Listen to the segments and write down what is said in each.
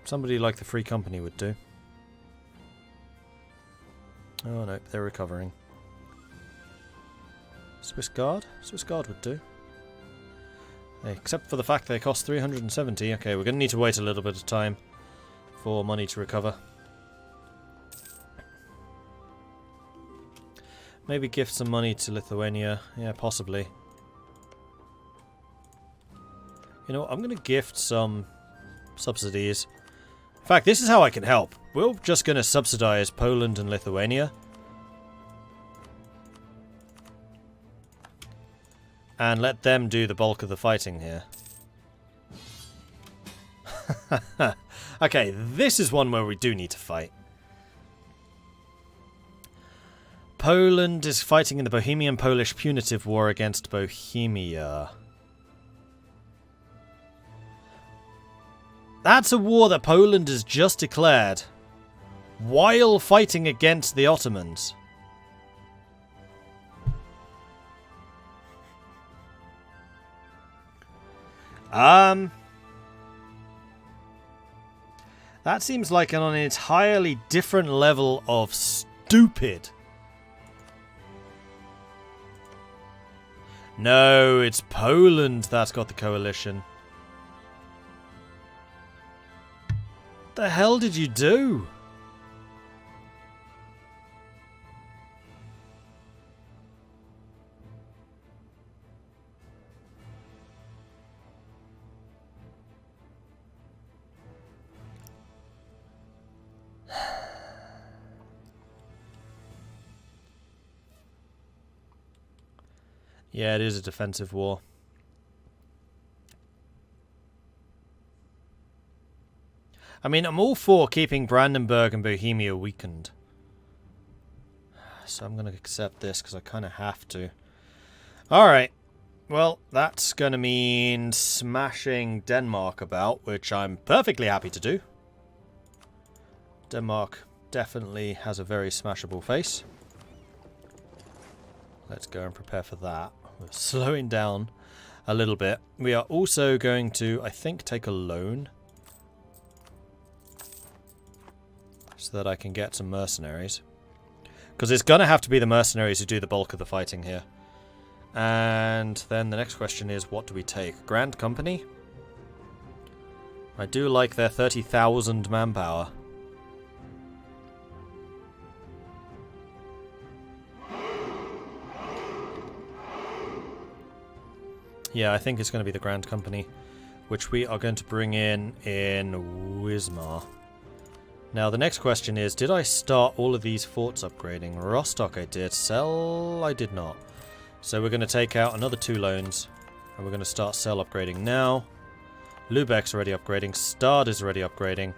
Somebody like the Free Company would do. Oh no, they're recovering. Swiss Guard? Swiss Guard would do. Except for the fact they cost 370. Okay, we're going to need to wait a little bit of time for money to recover. Maybe gift some money to Lithuania. Yeah, possibly. You know what? I'm going to gift some subsidies. In fact, this is how I can help. We're just going to subsidize Poland and Lithuania. And let them do the bulk of the fighting here. Okay, this is one where we do need to fight. Poland is fighting in the Bohemian Polish Punitive War against Bohemia. That's a war that Poland has just declared while fighting against the Ottomans. That seems like on an entirely different level of stupid. No, it's Poland that's got the coalition. The hell did you do? Yeah, it is a defensive war. I mean, I'm all for keeping Brandenburg and Bohemia weakened. So I'm going to accept this because I kind of have to. Alright. Well, that's going to mean smashing Denmark about, which I'm perfectly happy to do. Denmark definitely has a very smashable face. Let's go and prepare for that. We're slowing down a little bit. We are also going to, I think, take a loan. So that I can get some mercenaries. Because it's going to have to be the mercenaries who do the bulk of the fighting here. And then the next question is, what do we take? Grand Company? I do like their 30,000 manpower. Yeah, I think it's going to be the Grand Company, which we are going to bring in Wismar. Now, the next question is, did I start all of these forts upgrading? Rostock I did. Cell I did not. So we're going to take out another 2 loans, and we're going to start Cell upgrading now. Lubeck's already upgrading. Stad is already upgrading.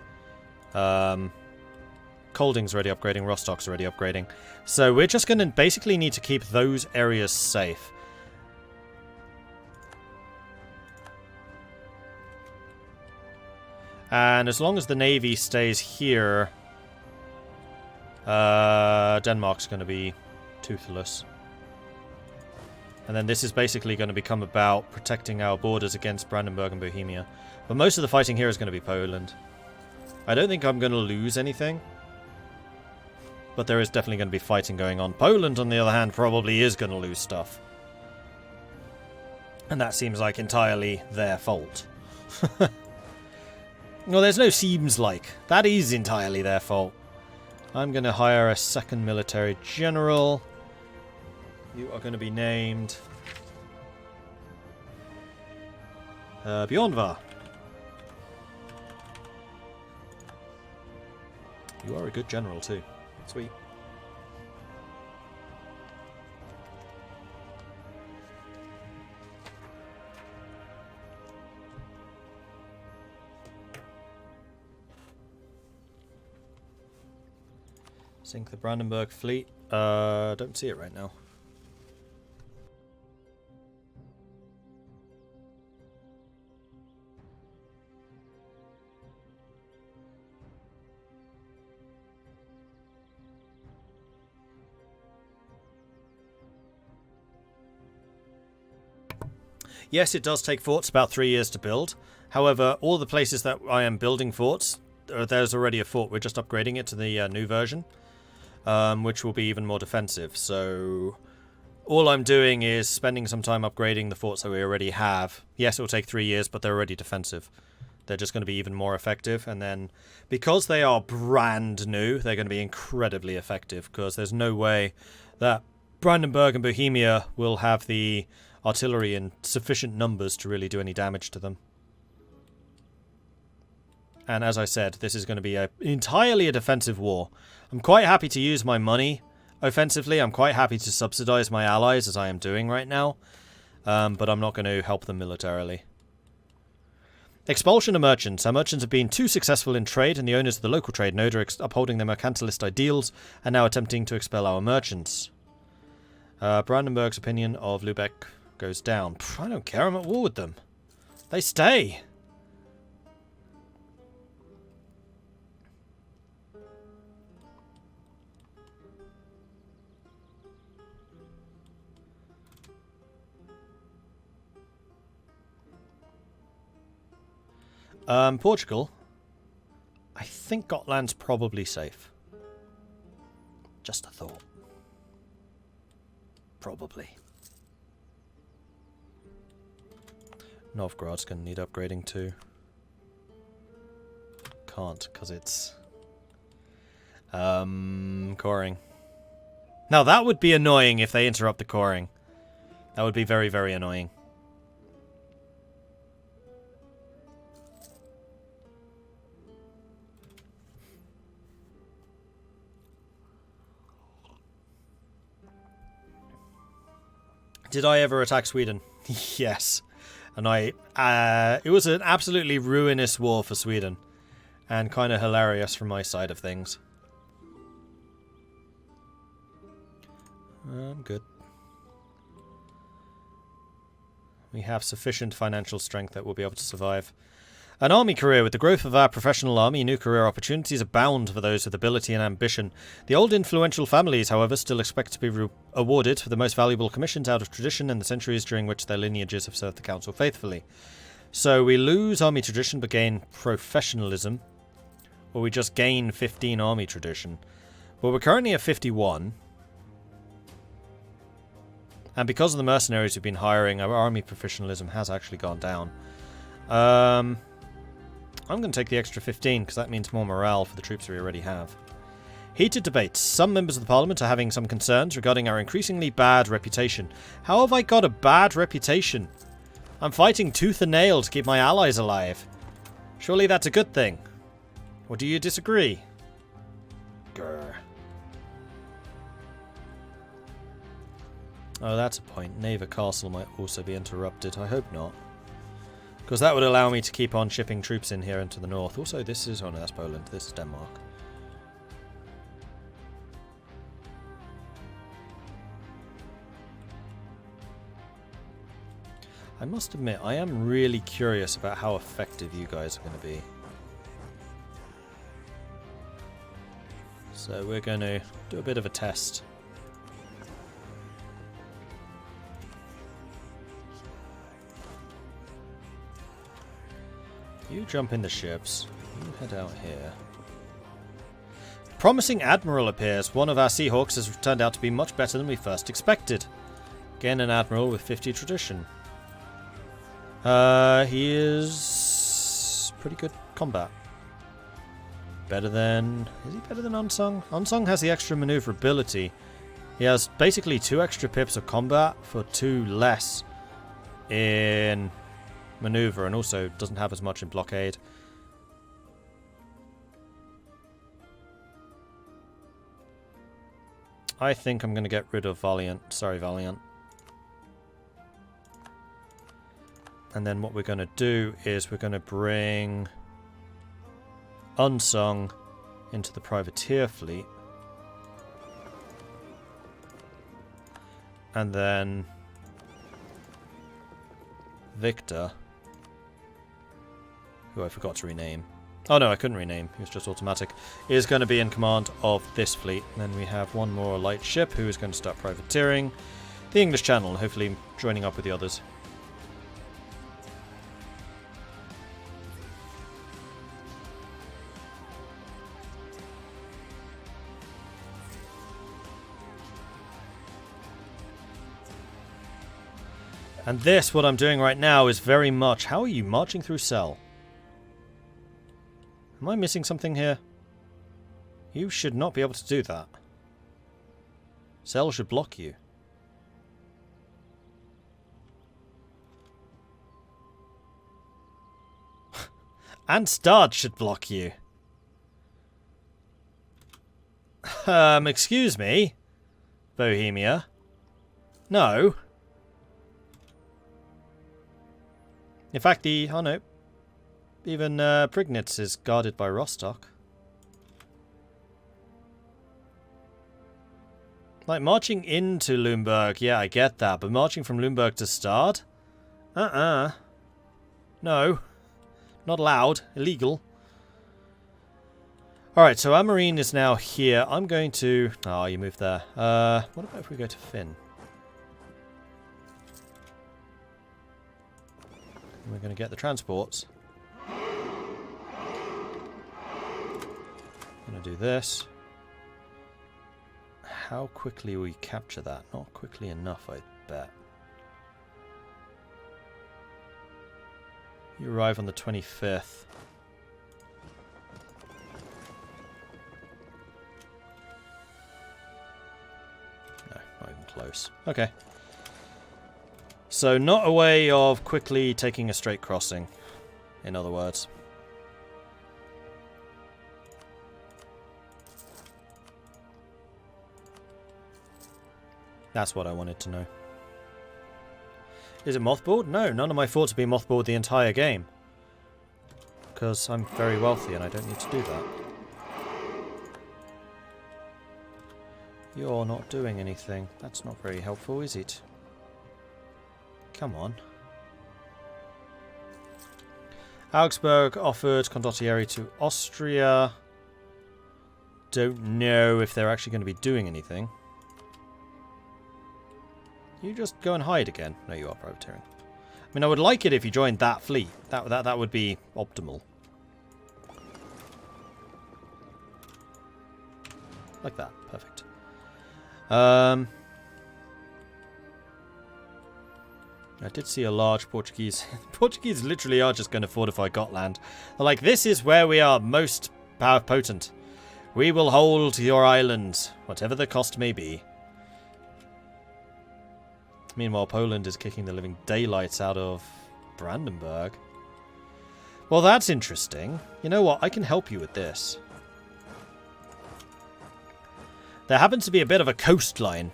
Kolding's already upgrading. Rostock's already upgrading. So we're just going to basically need to keep those areas safe. And as long as the Navy stays here, Denmark's going to be toothless. And then this is basically going to become about protecting our borders against Brandenburg and Bohemia. But most of the fighting here is going to be Poland. I don't think I'm going to lose anything. But there is definitely going to be fighting going on. Poland, on the other hand, probably is going to lose stuff. And that seems like entirely their fault. Well, there's no seems like. That is entirely their fault. I'm going to hire a second military general. You are going to be named Bjornvar. You are a good general too. Sweet. Sink the Brandenburg fleet. Don't see it right now. Yes, it does take forts about 3 years to build. However, all the places that I am building forts there's already a fort. We're just upgrading it to the new version, which will be even more defensive. So all I'm doing is spending some time upgrading the forts that we already have. Yes, it will take 3 years, but they're already defensive. They're just going to be even more effective. And then, because they are brand new, they're going to be incredibly effective. Because there's no way that Brandenburg and Bohemia will have the artillery in sufficient numbers to really do any damage to them. And as I said, this is going to be entirely a defensive war. I'm quite happy to use my money offensively. I'm quite happy to subsidize my allies, as I am doing right now. But I'm not going to help them militarily. Expulsion of merchants. Our merchants have been too successful in trade, and the owners of the local trade node are upholding their mercantilist ideals and now attempting to expel our merchants. Brandenburg's opinion of Lubeck goes down. Pff, I don't care, I'm at war with them. They stay. Portugal. I think Gotland's probably safe. Just a thought. Probably. Novgorod's going to need upgrading too. Can't, because it's coring. Now that would be annoying if they interrupt the coring. That would be very, very annoying. Did I ever attack Sweden? Yes. And it was an absolutely ruinous war for Sweden. And kind of hilarious from my side of things. I'm good. We have sufficient financial strength that we'll be able to survive. An army career. With the growth of our professional army, new career opportunities abound for those with ability and ambition. The old influential families, however, still expect to be awarded for the most valuable commissions out of tradition in the centuries during which their lineages have served the council faithfully. So we lose army tradition but gain professionalism. Or we just gain 15 army tradition. Well, we're currently at 51. And because of the mercenaries we've been hiring, our army professionalism has actually gone down. I'm going to take the extra 15 because that means more morale for the troops we already have. Heated debates. Some members of the parliament are having some concerns regarding our increasingly bad reputation. How have I got a bad reputation? I'm fighting tooth and nail to keep my allies alive. Surely that's a good thing. Or do you disagree? Grr. Oh, that's a point. Neva Castle might also be interrupted. I hope not. Because that would allow me to keep on shipping troops in here into the north. Also, this is... Oh no, that's Poland. This is Denmark. I must admit, I am really curious about how effective you guys are going to be. So we're going to do a bit of a test. You jump in the ships. You head out here. Promising admiral appears. One of our Seahawks has turned out to be much better than we first expected. Again, an admiral with 50 tradition. He is pretty good combat. Better than... Is he better than Unsung? Unsung has the extra maneuverability. He has basically 2 extra pips of combat for 2 less in maneuver, and also doesn't have as much in blockade. I think I'm going to get rid of Valiant. Sorry, Valiant. And then what we're going to do is we're going to bring Unsung into the privateer fleet. And then Victor, who I forgot to rename. Oh no, I couldn't rename. He was just automatic. Is going to be in command of this fleet. And then we have one more light ship who is going to start privateering the English Channel, hopefully joining up with the others. And this, what I'm doing right now, is very much... How are you marching through Cell? Am I missing something here? You should not be able to do that. Cell should block you. And Start should block you. Excuse me? Bohemia? No. In fact, the... Oh no. Even Prignitz is guarded by Rostock. Like, marching into Lubeck, yeah, I get that. But marching from Lubeck to Start? No. Not allowed. Illegal. Alright, so our marine is now here. I'm going to... Oh, you moved there. What about if we go to Finn? We're going to get the transports. Going to do this. How quickly will we capture that? Not quickly enough, I bet. You arrive on the 25th. No, not even close. Okay. So, not a way of quickly taking a straight crossing, in other words. That's what I wanted to know. Is it mothballed? No, none of my forts have been mothballed the entire game. Because I'm very wealthy and I don't need to do that. You're not doing anything. That's not very helpful, is it? Come on. Augsburg offered Condottieri to Austria. Don't know if they're actually going to be doing anything. You just go and hide again. No, you are privateering. I mean, I would like it if you joined that fleet. That would be optimal. Like that. Perfect. I did see a large Portuguese... Portuguese literally are just going to fortify Gotland. They're like, this is where we are most potent. We will hold your islands, whatever the cost may be. Meanwhile, Poland is kicking the living daylights out of Brandenburg. Well, that's interesting. You know what? I can help you with this. There happens to be a bit of a coastline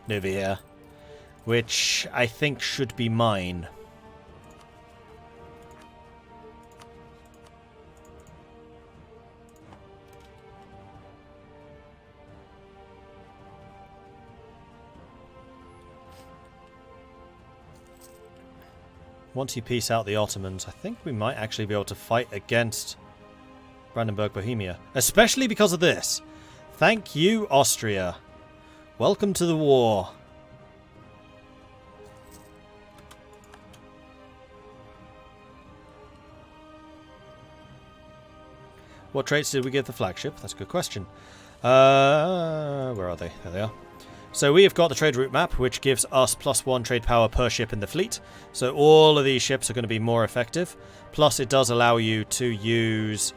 over here, which I think should be mine. Once you piece out the Ottomans, I think we might actually be able to fight against Brandenburg Bohemia. Especially because of this. Thank you, Austria. Welcome to the war. What traits did we give the flagship? That's a good question. Where are they? There they are. So we have got the trade route map, which gives us +1 trade power per ship in the fleet. So all of these ships are going to be more effective. Plus it does allow you to use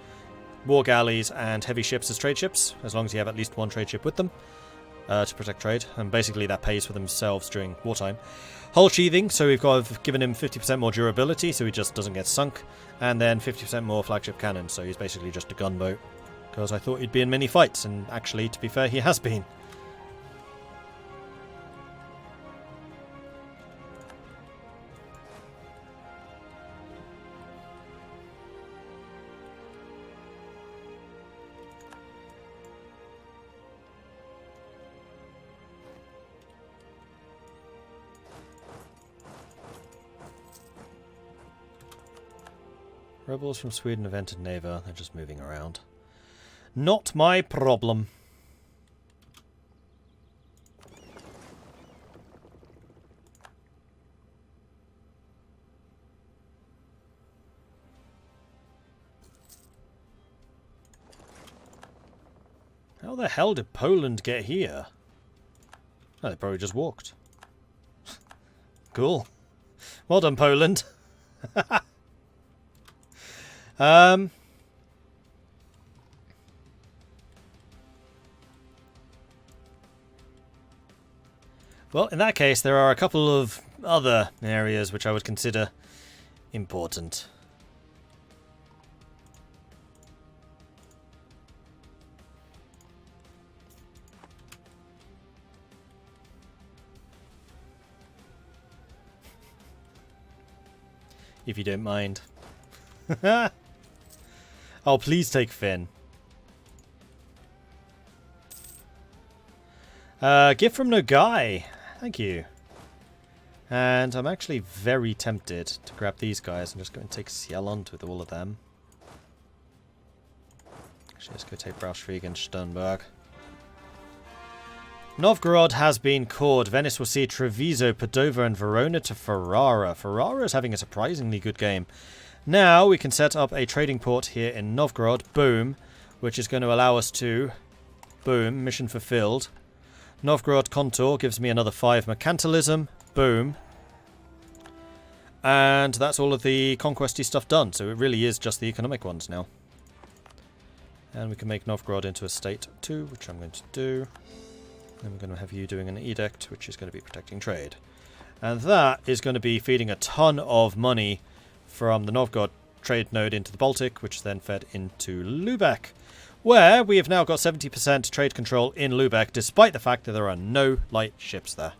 war galleys and heavy ships as trade ships, as long as you have at least one trade ship with them to protect trade. And basically that pays for themselves during wartime. Hull sheathing, so we've given him 50% more durability, so he just doesn't get sunk. And then 50% more flagship cannon, so he's basically just a gunboat. Because I thought he'd be in many fights, and actually, to be fair, he has been. Rebels from Sweden have entered Neva. They're just moving around. Not my problem. How the hell did Poland get here? Oh, they probably just walked. Cool. Well done, Poland. Well, in that case, there are a couple of other areas which I would consider important. If you don't mind. Oh, please take Finn. Gift from Nogai. Thank you. And I'm actually very tempted to grab these guys and just go and take Sjelland with all of them. Actually, let's go take Braunschweig and Sternberg. Novgorod has been caught. Venice will see Treviso, Padova and Verona to Ferrara. Ferrara is having a surprisingly good game. Now we can set up a trading port here in Novgorod. Boom. Which is going to allow us to... Boom. Mission fulfilled. Novgorod Contour gives me another 5 mercantilism. Boom. And that's all of the conquesty stuff done. So it really is just the economic ones now. And we can make Novgorod into a state 2, which I'm going to do. Then we're going to have you doing an edict, which is going to be protecting trade. And that is going to be feeding a ton of money from the Novgorod trade node into the Baltic, which is then fed into Lubeck, where we have now got 70% trade control in Lubeck, despite the fact that there are no light ships there.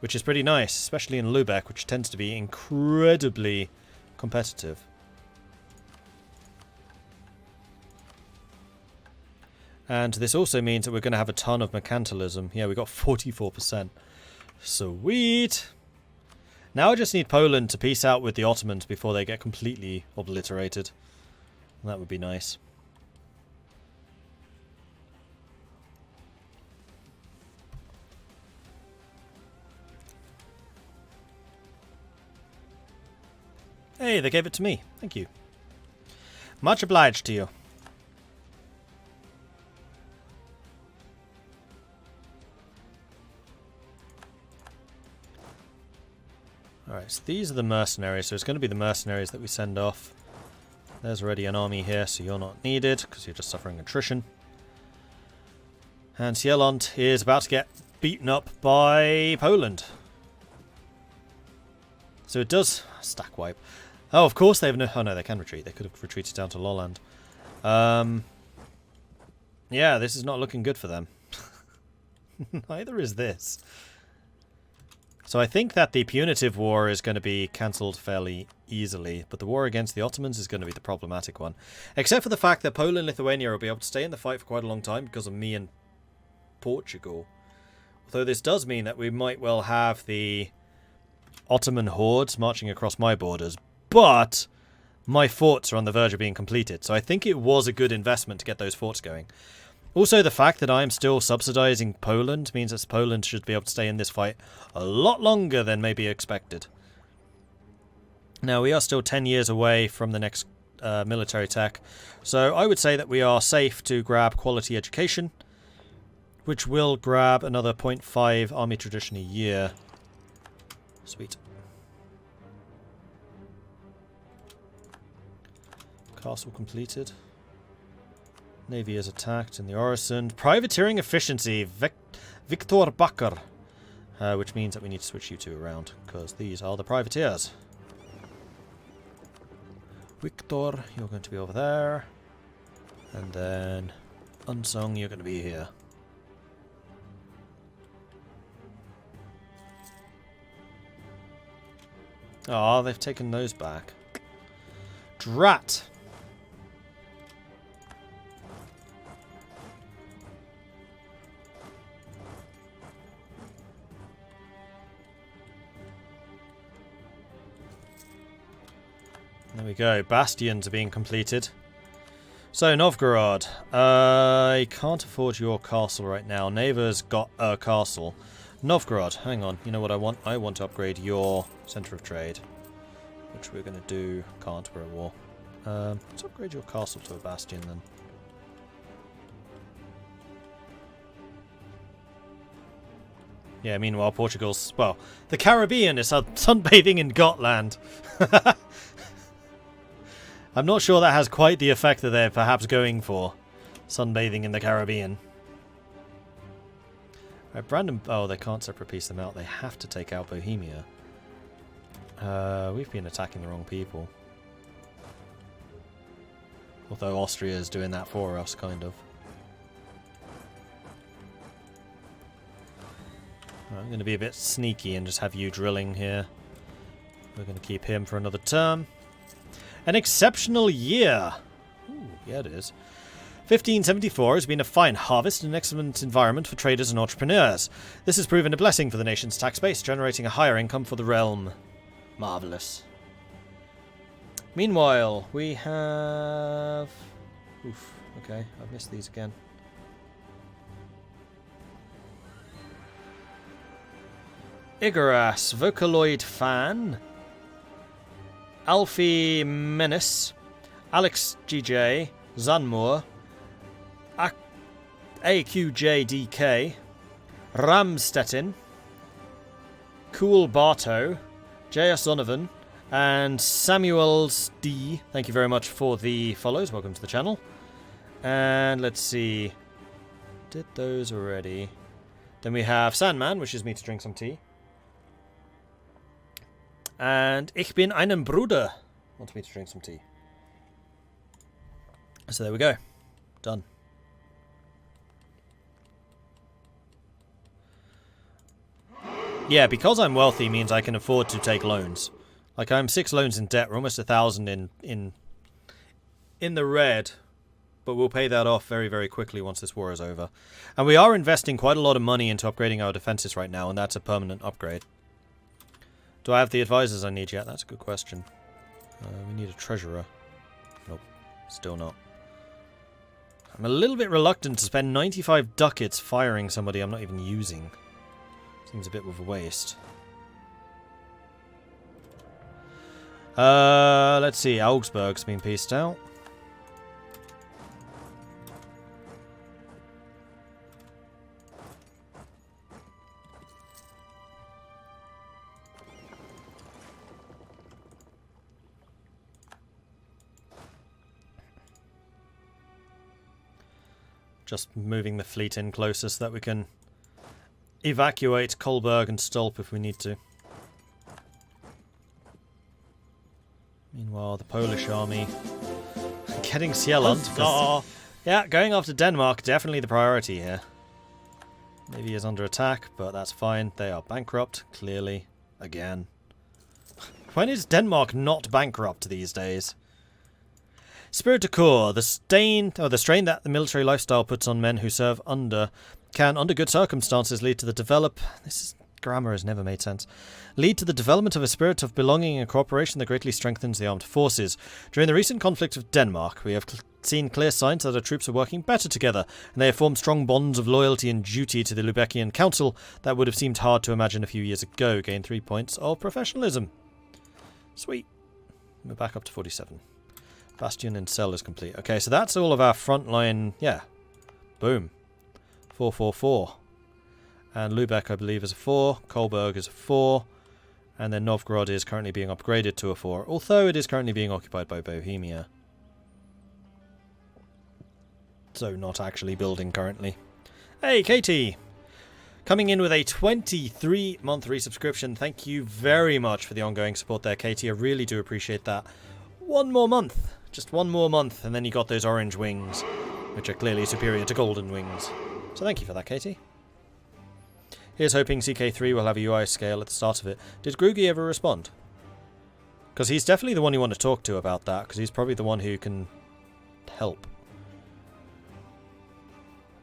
Which is pretty nice, especially in Lubeck, which tends to be incredibly competitive. And this also means that we're going to have a ton of mercantilism. Yeah, we got 44%. Sweet! Now I just need Poland to peace out with the Ottomans before they get completely obliterated. That would be nice. Hey, they gave it to me. Thank you. Much obliged to you. Alright, so these are the mercenaries, so it's going to be the mercenaries that we send off. There's already an army here, so you're not needed, because you're just suffering attrition. And Sjelland is about to get beaten up by Poland. So it does... stack wipe. Oh, of course they have no... oh no, they can retreat. They could have retreated down to Lolland. Yeah, this is not looking good for them. Neither is this. So I think that the Punitive War is going to be cancelled fairly easily, but the war against the Ottomans is going to be the problematic one. Except for the fact that Poland and Lithuania will be able to stay in the fight for quite a long time because of me and Portugal. Although this does mean that we might well have the Ottoman hordes marching across my borders, but my forts are on the verge of being completed, so I think it was a good investment to get those forts going. Also, the fact that I am still subsidizing Poland means that Poland should be able to stay in this fight a lot longer than maybe expected. Now, we are still 10 years away from the next military tech, so I would say that we are safe to grab quality education, which will grab another 0.5 army tradition a year. Sweet. Castle completed. Navy is attacked in the Oresund. Privateering efficiency, Victor Bakker. Which means that we need to switch you two around, because these are the privateers. Victor, you're going to be over there. And then Unsung, you're going to be here. Ah, they've taken those back. Drat! There we go. Bastions are being completed. So, Novgorod. I can't afford your castle right now. Neva's got a castle. Novgorod. Hang on. You know what I want? I want to upgrade your centre of trade. Which we're going to do. Can't. We're at war. Let's upgrade your castle to a bastion then. Yeah, meanwhile, Portugal's... Well, the Caribbean is sunbathing in Gotland. I'm not sure that has quite the effect that they're perhaps going for. Sunbathing in the Caribbean. Right, Brandon... Oh, they can't separate piece them out. They have to take out Bohemia. We've been attacking the wrong people. Although Austria is doing that for us, kind of. I'm going to be a bit sneaky and just have you drilling here. We're going to keep him for another term. An exceptional year! Ooh, yeah, it is. 1574 has been a fine harvest and an excellent environment for traders and entrepreneurs. This has proven a blessing for the nation's tax base, generating a higher income for the realm. Marvellous. Meanwhile, we have... Oof, okay, I've missed these again. Igoras, Vocaloid Fan, Alfie Menace, Alex GJ, Zanmore, AQJDK, Ramstetten, Cool Barto, J.S. Donovan, and Samuels D. Thank you very much for the follows. Welcome to the channel. And let's see. Did those already. Then we have Sandman, wishes me to drink some tea. And Ich bin einen Bruder wants me to drink some tea. So there we go. Done. Yeah, because I'm wealthy means I can afford to take loans. Like, I'm 6 loans in debt. We're almost 1,000 in the red. But we'll pay that off very, very quickly once this war is over. And we are investing quite a lot of money into upgrading our defenses right now, and that's a permanent upgrade. Do I have the advisors I need yet? That's a good question. We need a treasurer. Nope, still not. I'm a little bit reluctant to spend 95 ducats firing somebody I'm not even using. Seems a bit of a waste. Let's see. Augsburg's been pieced out. Just moving the fleet in closer so that we can evacuate Kolberg and Stolp if we need to. Meanwhile, the Polish army getting Sieland. Yeah, going after Denmark, definitely the priority here. Navy is under attack, but that's fine. They are bankrupt, clearly, again. When is Denmark not bankrupt these days? Spirit de corps, the strain that the military lifestyle puts on men who serve can, under good circumstances, lead to the grammar has never made sense. Lead to the development of a spirit of belonging and cooperation that greatly strengthens the armed forces. During the recent conflict with Denmark, we have seen clear signs that our troops are working better together, and they have formed strong bonds of loyalty and duty to the Lubeckian Council that would have seemed hard to imagine a few years ago. Gain 3 points of professionalism. Sweet. We're back up to 47. Bastion and cell is complete. Okay, so that's all of our frontline. Yeah. Boom. 444. And Lubeck, I believe, is a 4. Kolberg is a 4. And then Novgorod is currently being upgraded to a 4. Although it is currently being occupied by Bohemia. So not actually building currently. Hey, Katie! Coming in with a 23-month resubscription. Thank you very much for the ongoing support there, Katie. I really do appreciate that. One more month. Just one more month, and then you got those orange wings, which are clearly superior to golden wings. So thank you for that, Katie. Here's hoping CK3 will have a UI scale at the start of it. Did Grugi ever respond? Because he's definitely the one you want to talk to about that, because he's probably the one who can help.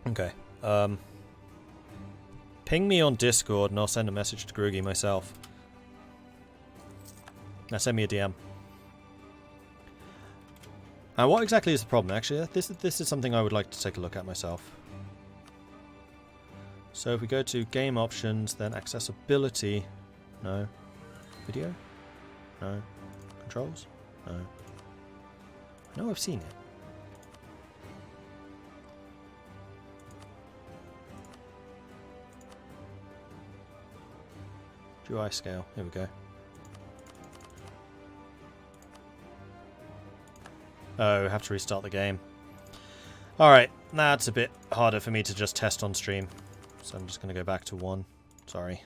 Okay. Ping me on Discord, and I'll send a message to Grugi myself. Now send me a DM. Now, what exactly is the problem? Actually, this is something I would like to take a look at myself. So if we go to game options, then accessibility, no. Video, no. Controls, no. I know I've seen it. UI scale. Here we go. Oh, have to restart the game. Alright, that's a bit harder for me to just test on stream. So I'm just going to go back to 1. Sorry.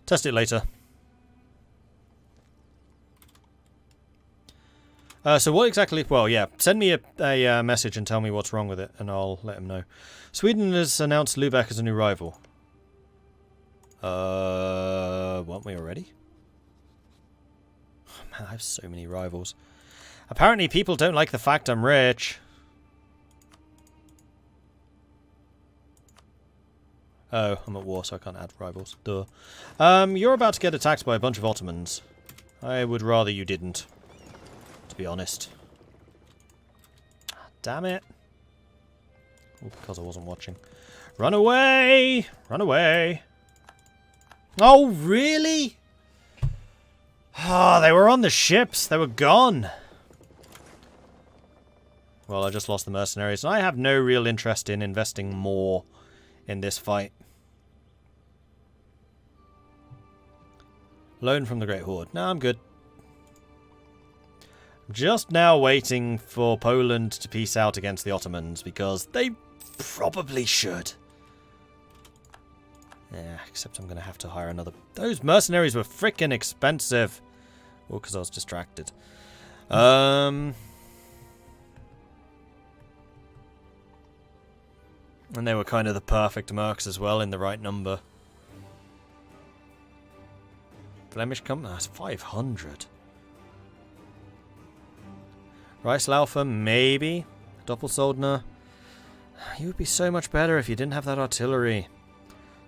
Test it later. So what exactly... Well, yeah. Send me a message and tell me what's wrong with it, and I'll let him know. Sweden has announced Lubeck as a new rival. Weren't we already? Oh, man, I have so many rivals. Apparently people don't like the fact I'm rich. Oh, I'm at war, so I can't add rivals. Duh. You're about to get attacked by a bunch of Ottomans. I would rather you didn't, to be honest. Damn it. All because I wasn't watching. Run away! Run away! Oh, really? Ah, they were on the ships. They were gone. Well, I just lost the mercenaries, and I have no real interest in investing more in this fight. Loan from the Great Horde. No, I'm good. Just now waiting for Poland to peace out against the Ottomans, because they probably should. Yeah, except I'm going to have to hire another... Those mercenaries were freaking expensive. Well, because I was distracted. And they were kind of the perfect mercs as well, in the right number. Flemish company? That's 500. Reichslaufer, maybe. Doppelsoldner. You would be so much better if you didn't have that artillery.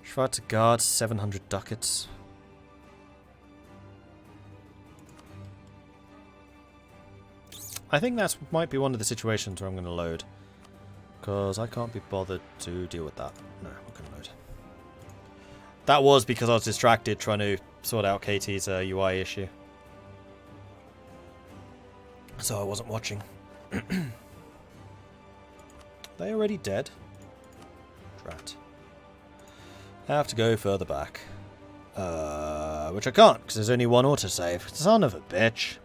Schwarze Guard, 700 ducats. I think that might be one of the situations where I'm going to load. Because I can't be bothered to deal with that. No, I'm going to load. That was because I was distracted trying to sort out Katie's UI issue. So I wasn't watching. They already dead? Drat. I have to go further back. Which I can't, because there's only one autosave. Son of a bitch.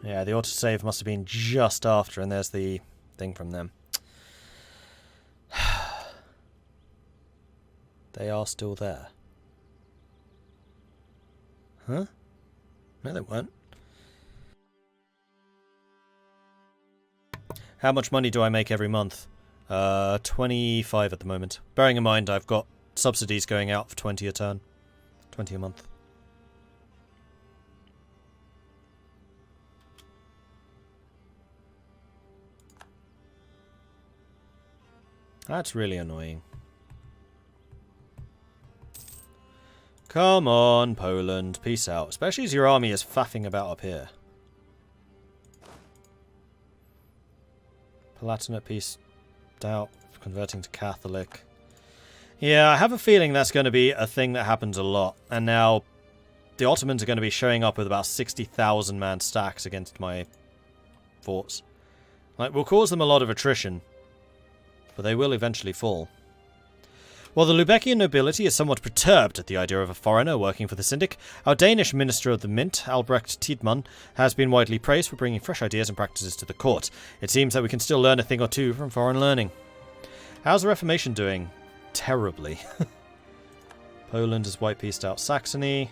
Yeah, the autosave must have been just after, and there's the thing from them. They are still there. Huh? No, they weren't. How much money do I make every month? 25 at the moment. Bearing in mind I've got subsidies going out for 20 a turn. 20 a month. That's really annoying. Come on, Poland. Peace out. Especially as your army is faffing about up here. Palatinate peace out, converting to Catholic. Yeah, I have a feeling that's going to be a thing that happens a lot. And now the Ottomans are going to be showing up with about 60,000 man stacks against my forts. Like, we'll cause them a lot of attrition, but they will eventually fall. While the Lubeckian nobility is somewhat perturbed at the idea of a foreigner working for the Syndic, our Danish Minister of the Mint, Albrecht Tidemand, has been widely praised for bringing fresh ideas and practices to the court. It seems that we can still learn a thing or two from foreign learning. How's the Reformation doing? Terribly. Poland has white-pieced out Saxony.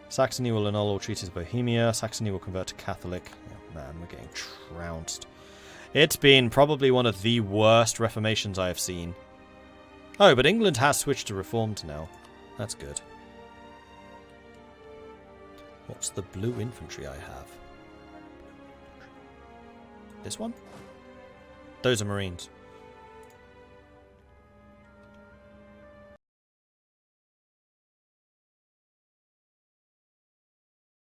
Saxony will annul all treaties of Bohemia. Saxony will convert to Catholic. Oh, man, we're getting trounced. It's been probably one of the worst Reformations I have seen. Oh, but England has switched to Reformed now. That's good. What's the blue infantry I have? This one? Those are Marines.